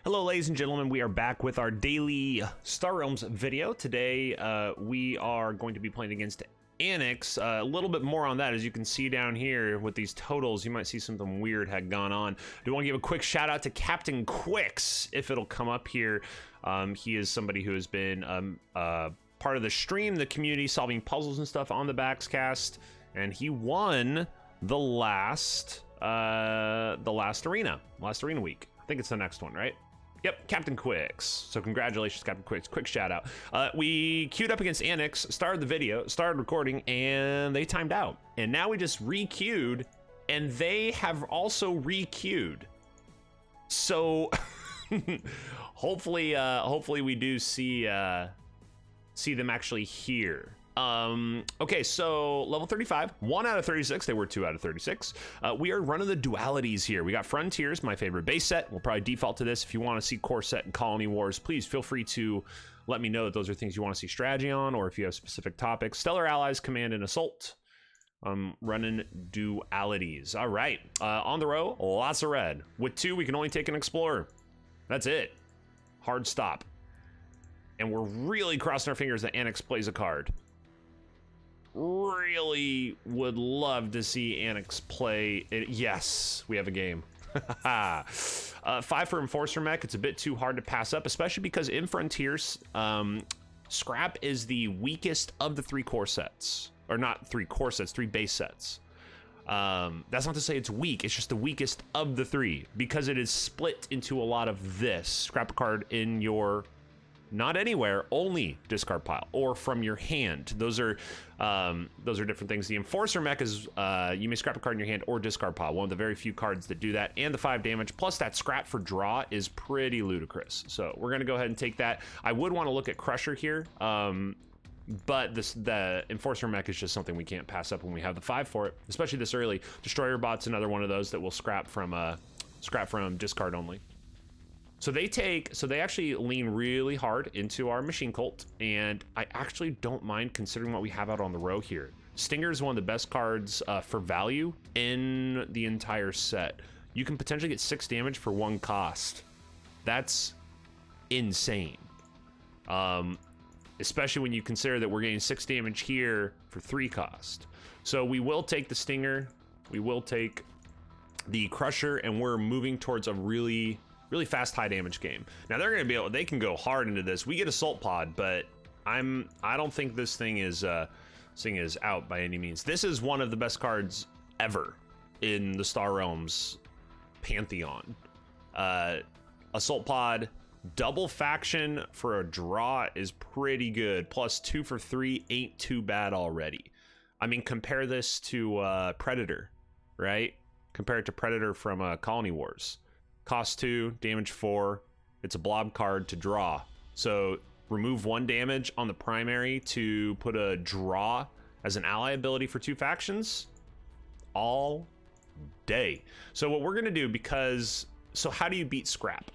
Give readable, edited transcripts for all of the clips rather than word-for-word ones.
Hello, ladies and gentlemen. We are back with our daily Star Realms video. Today, we are going to be playing against Anax. A little bit more on that, as you can see down here with these totals. You might see something weird had gone on. Do want to give a quick shout out to Captain Quicks, if it'll come up here. He is somebody who has been part of the stream, the community, solving puzzles and stuff on the baX cast, and he won the last arena week. I think it's the next one, right? Yep, Captain Quicks. So congratulations, Captain Quicks. Quick shout out. We queued up against Anax, started the video, started recording, and they timed out. And now we just re-queued, and they have also re-queued. So hopefully we do see them actually here. Okay, so level 35, 1 out of 36. They were 2 out of 36. We are running the dualities here. We got Frontiers, my favorite base set. We'll probably default to this. If you want to see Core Set and Colony Wars, please feel free to let me know that those are things you want to see strategy on, or if you have specific topics. Stellar Allies, Command, and Assault. Running dualities. All right, on the row, lots of red. With 2, we can only take an Explorer. That's it. Hard stop. And we're really crossing our fingers that Anax plays a card. Really would love to see Anax play it. Yes, we have a game. 5 for Enforcer Mech. It's a bit too hard to pass up, especially because in Frontiers, Scrap is the weakest of the 3 core sets. Or not 3 core sets, 3 base sets. That's not to say it's weak, it's just the weakest of the 3, because it is split into a lot of this. Scrap a card in your... not anywhere, only discard pile, or from your hand. Those are different things. The Enforcer Mech is you may scrap a card in your hand or discard pile. One of the very few cards that do that, and the 5 damage plus that scrap for draw is pretty ludicrous. So we're gonna go ahead and take that. I would want to look at Crusher here, but the Enforcer Mech is just something we can't pass up when we have the 5 for it, especially this early. Destroyer Bot's another one of those that will scrap from discard only. So they actually lean really hard into our Machine Cult, and I actually don't mind considering what we have out on the row here. Stinger is one of the best cards for value in the entire set. You can potentially get 6 damage for 1 cost. That's insane. Especially when you consider that we're getting 6 damage here for 3 cost. So we will take the Stinger, we will take the Crusher, and we're moving towards a really fast high damage game. Now they can go hard into this. We get Assault Pod, but I don't think this thing is out by any means. This is one of the best cards ever in the Star Realms pantheon. Assault Pod, double faction for a draw is pretty good. Plus 2 for 3 ain't too bad already. I mean, compare this to Predator, right? Compare it to Predator from Colony Wars. Cost 2, damage 4. It's a blob card to draw. So remove 1 damage on the primary to put a draw as an ally ability for 2 factions all day. So what we're gonna do, so how do you beat Scrap?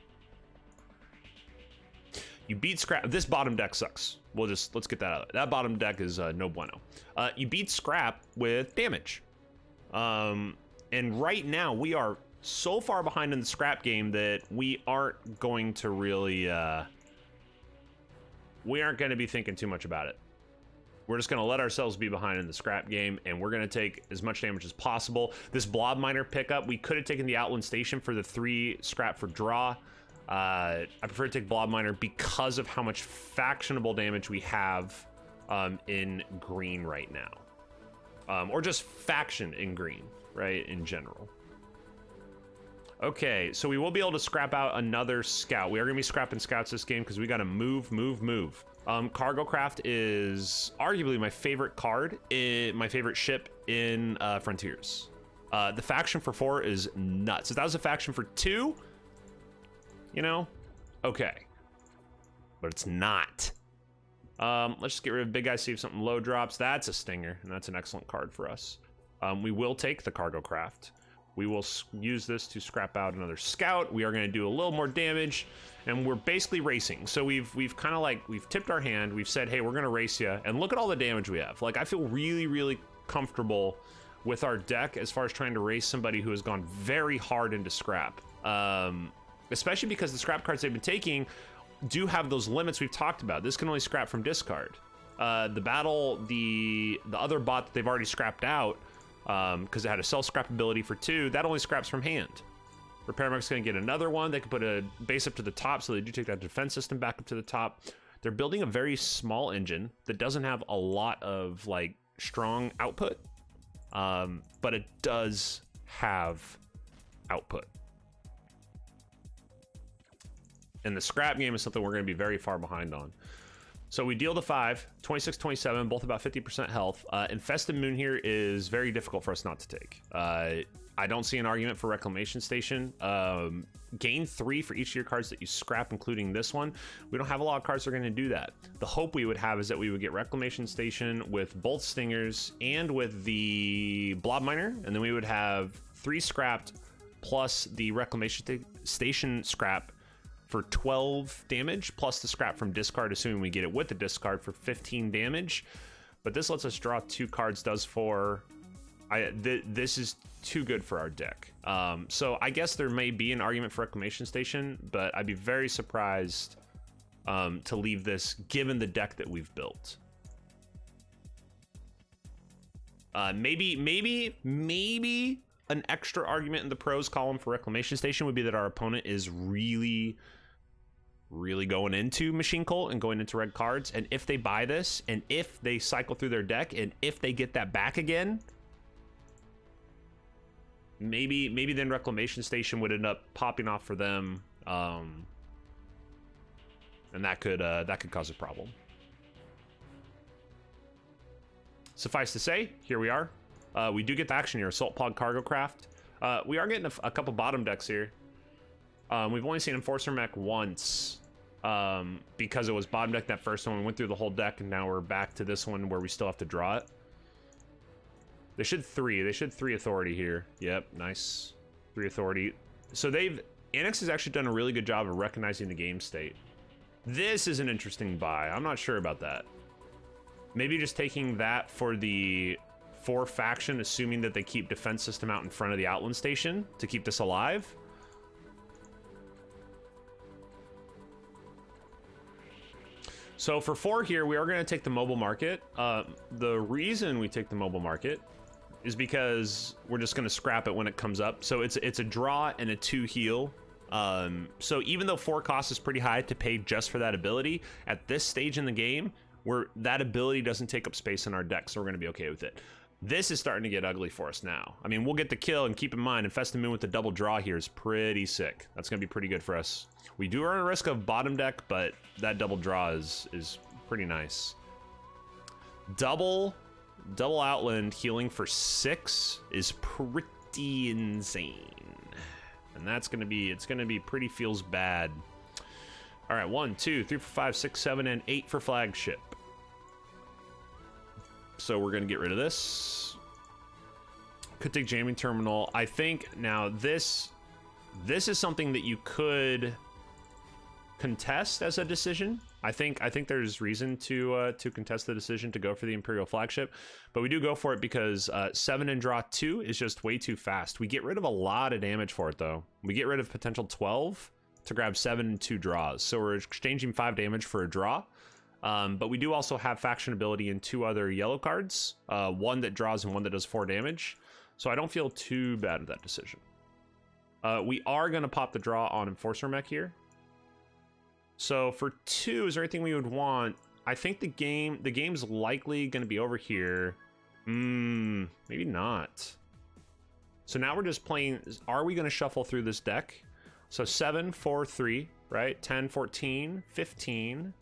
You beat Scrap. This bottom deck sucks. Let's get that out. That bottom deck is no bueno. You beat Scrap with damage. And right now we are so far behind in the Scrap game that we aren't going to really we aren't going to be thinking too much about it. We're just going to let ourselves be behind in the Scrap game, and we're going to take as much damage as possible. This Blob Miner pickup, we could have taken the Outland Station for the 3 scrap for draw. I prefer to take Blob Miner because of how much factionable damage we have in green right now, or just faction in green, right, in general. Okay, so we will be able to scrap out another scout. We are going to be scrapping scouts this game because we got to move. Cargo Craft is arguably my favorite card, my favorite ship in Frontiers. The faction for 4 is nuts. If that was a faction for 2, you know, okay. But it's not. Let's just get rid of Big Guy, see if something low drops. That's a Stinger, and that's an excellent card for us. We will take the Cargo Craft. We will use this to scrap out another scout. We are going to do a little more damage, and we're basically racing. So we've kind of like, we've tipped our hand. We've said, hey, we're going to race you, and look at all the damage we have. Like, I feel really comfortable with our deck as far as trying to race somebody who has gone very hard into Scrap. especially because the scrap cards they've been taking do have those limits we've talked about. This can only scrap from discard. The other bot that they've already scrapped out, because it had a self-scrap ability for 2, that only scraps from hand. Repairmech's gonna get another one. They can put a base up to the top, so they do take that defense system back up to the top. They're building a very small engine that doesn't have a lot of like strong output, but it does have output. And the scrap game is something we're going to be very far behind on. So we deal the 5, 26, 27, both about 50% health. Infested Moon here is very difficult for us not to take. I don't see an argument for Reclamation Station. Gain 3 for each of your cards that you scrap, including this one. We don't have a lot of cards that are going to do that. The hope we would have is that we would get Reclamation Station with both Stingers and with the Blob Miner, and then we would have 3 scrapped plus the Reclamation Station scrap for 12 damage, plus the scrap from discard, assuming we get it with the discard, for 15 damage. But this lets us draw 2 cards, does 4. This is too good for our deck. So I guess there may be an argument for Reclamation Station, but I'd be very surprised to leave this given the deck that we've built. Maybe an extra argument in the pros column for Reclamation Station would be that our opponent is really going into Machine Cult and going into red cards, and if they buy this, and if they cycle through their deck, and if they get that back again, maybe then Reclamation Station would end up popping off for them, and that could cause a problem. Suffice to say, here we are. We do get the action here, Assault Pod Cargo Craft. We are getting a couple bottom decks here. We've only seen Enforcer Mech once, because it was bottom deck that first one. We went through the whole deck, and now we're back to this one where we still have to draw it. They should 3 authority here. Yep, nice. 3 authority. So Anax has actually done a really good job of recognizing the game state. This is an interesting buy. I'm not sure about that. Maybe just taking that for the 4 faction, assuming that they keep defense system out in front of the Outland Station to keep this alive. So for 4 here, we are going to take the mobile market. The reason we take the mobile market is because we're just going to scrap it when it comes up. So it's a draw and a 2 heal. So even though 4 cost is pretty high to pay just for that ability, at this stage in the game, where that ability doesn't take up space in our deck, so we're going to be okay with it. This is starting to get ugly for us now. I mean, we'll get the kill, and keep in mind, Infested Moon with the double draw here is pretty sick. That's going to be pretty good for us. We do run a risk of bottom deck, but that double draw is pretty nice. Double Outland healing for 6 is pretty insane. And that's going to be, it's going to be pretty feels bad. All right, 1, 2, 3, 4, 5, 6, 7, and 8 for flagship. So we're going to get rid of this. Could take jamming terminal. I think now this is something that you could contest as a decision. I think there's reason to contest the decision to go for the Imperial flagship, but we do go for it because 7 and draw 2 is just way too fast. We get rid of a lot of damage for it though. We get rid of potential 12 to grab 7 and 2 draws. So we're exchanging 5 damage for a draw. But we do also have faction ability in 2 other yellow cards, 1 that draws and 1 that does 4 damage. So I don't feel too bad with that decision. We are going to pop the draw on Enforcer Mech here. So for 2, is there anything we would want? I think the game's likely going to be over here. Maybe not. So now we're just playing, are we going to shuffle through this deck? So 7, 4, 3, right? 10, 14, 15,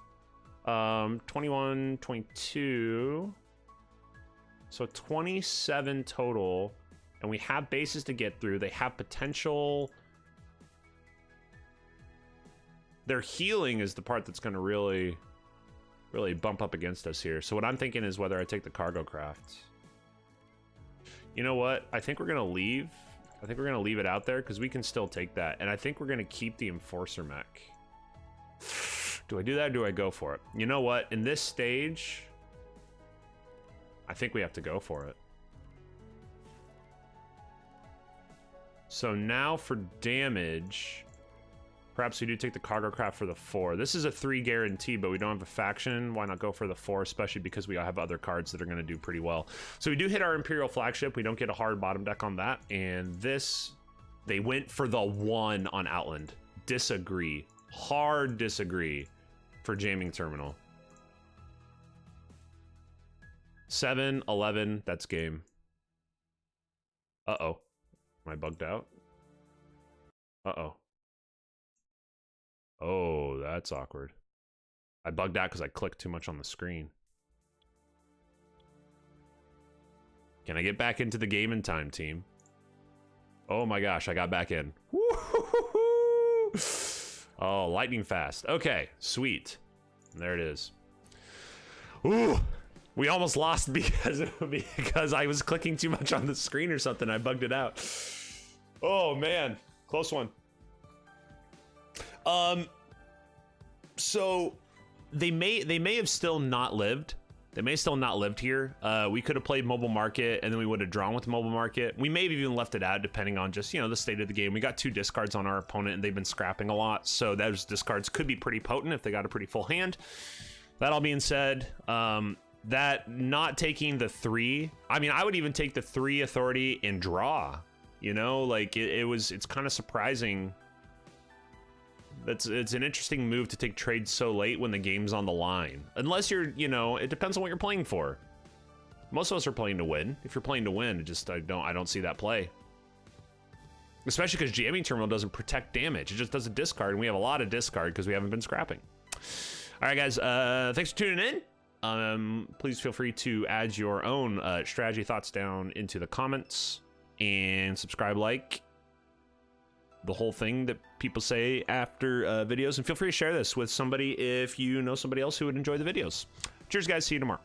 21, 22. So 27 total. And we have bases to get through. They have potential. Their healing is the part that's going to really bump up against us here. So what I'm thinking is whether I take the cargo craft. You know what? I think we're going to leave. I think we're going to leave it out there because we can still take that. And I think we're going to keep the Enforcer Mech. Do I do that or do I go for it? You know what? In this stage, I think we have to go for it. So now for damage, Perhaps we do take the cargo craft for the 4. This is a 3 guarantee, but we don't have a faction. Why not go for the 4, especially because we have other cards that are going to do pretty well. So we do hit our Imperial flagship. We don't get a hard bottom deck on that. And this, they went for the 1 on Outland. Disagree. Hard disagree for Jamming Terminal. 7, 11, that's game. Uh-oh. Am I bugged out? Uh-oh. Oh, that's awkward. I bugged out because I clicked too much on the screen. Can I get back into the game in time, team? Oh my gosh, I got back in. Oh, lightning fast. Okay, sweet. There it is. Ooh, we almost lost because I was clicking too much on the screen or something. I bugged it out. Oh man, close one. So they may have still not lived. They may still not lived here. We could have played Mobile Market and then we would have drawn with Mobile Market. We may have even left it out depending on just, you know, the state of the game. We got 2 discards on our opponent and they've been scrapping a lot. So those discards could be pretty potent if they got a pretty full hand. That all being said, that not taking the 3, I mean, I would even take the 3 authority and draw, you know, like it's kind of surprising. It's an interesting move to take trades so late when the game's on the line. Unless you're, you know, it depends on what you're playing for. Most of us are playing to win. If you're playing to win, I don't see that play. Especially because Jamming Terminal doesn't protect damage. It just does a discard, and we have a lot of discard because we haven't been scrapping. All right, guys, thanks for tuning in. Please feel free to add your own strategy thoughts down into the comments and subscribe, like, the whole thing that people say after videos, and feel free to share this with somebody if you know somebody else who would enjoy the videos. Cheers, guys. See you tomorrow.